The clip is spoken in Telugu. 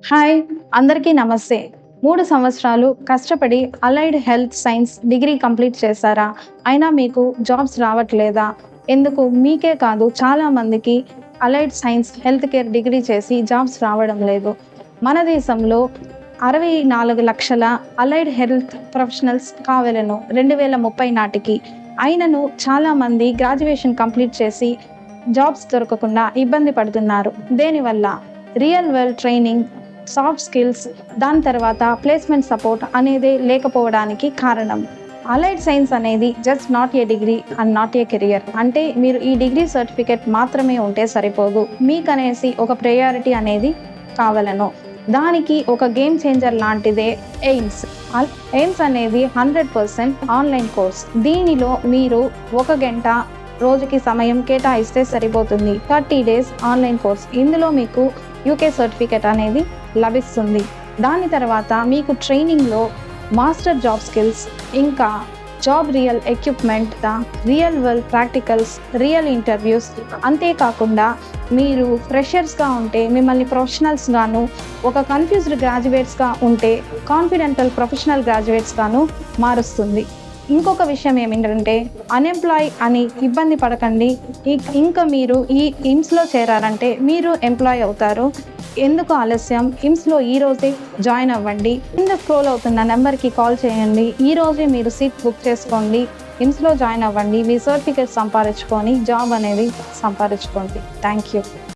హాయ్, అందరికీ నమస్తే. 3 సంవత్సరాలు కష్టపడి allied health science degree complete చేశారా? అయినా మీకు జాబ్స్ రావట్లేదా? ఎందుకు? మీకే కాదు, చాలామందికి allied science health care degree చేసి జాబ్స్ రావడం లేదు. మన దేశంలో 64 లక్షల అలైడ్ హెల్త్ ప్రొఫెషనల్స్ కావాలను 2030 నాటికి. అయినను చాలామంది గ్రాడ్యుయేషన్ కంప్లీట్ చేసి జాబ్స్ దొరకకుండా ఇబ్బంది పడుతున్నారు. దేనివల్ల? Real world training, soft skills, దాని తర్వాత ప్లేస్మెంట్ సపోర్ట్ అనేది లేకపోవడానికి కారణం. అలైడ్ సైన్స్ అనేది just not a degree and not a career. అంటే మీరు ఈ డిగ్రీ సర్టిఫికేట్ మాత్రమే ఉంటే సరిపోదు, మీకనేసి ఒక ప్రయారిటీ అనేది కావాలను. దానికి ఒక గేమ్ చేంజర్ లాంటిదే ఎయిమ్స్. ఎయిమ్స్ అనేది 100% ఆన్లైన్ కోర్స్. దీనిలో మీరు 1 గంట రోజుకి సమయం కేటాయిస్తే సరిపోతుంది. 30 డేస్ ఆన్లైన్ కోర్స్. ఇందులో మీకు యూకే సర్టిఫికేట్ అనేది లభిస్తుంది. దాని తర్వాత మీకు ట్రైనింగ్లో మాస్టర్ జాబ్ స్కిల్స్, ఇంకా job real equipment, real world practicals, real interviews. అంతేకాకుండా మీరు ఫ్రెషర్స్గా ఉంటే మిమ్మల్ని ప్రొఫెషనల్స్గాను, ఒక కన్ఫ్యూజ్డ్ గ్రాడ్యుయేట్స్గా ఉంటే కాన్ఫిడెంటల్ ప్రొఫెషనల్ గ్రాడ్యుయేట్స్గాను మారుస్తుంది. ఇంకొక విషయం ఏమిటంటే, అన్ఎంప్లాయ్ అని ఇబ్బంది పడకండి. ఇంకా మీరు ఈ ఇమ్స్లో చేరారంటే మీరు ఎంప్లాయ్ అవుతారు. ఎందుకు ఆలస్యం? ఇమ్స్లో ఈరోజే జాయిన్ అవ్వండి. కింద స్క్రోల్ అవుతున్న నెంబర్కి కాల్ చేయండి. ఈరోజే మీరు సీట్ బుక్ చేసుకోండి. ఇమ్స్లో జాయిన్ అవ్వండి. మీ సర్టిఫికేట్ సంపాదించుకొని జాబ్ అనేది సంపాదించుకోండి. Thank you.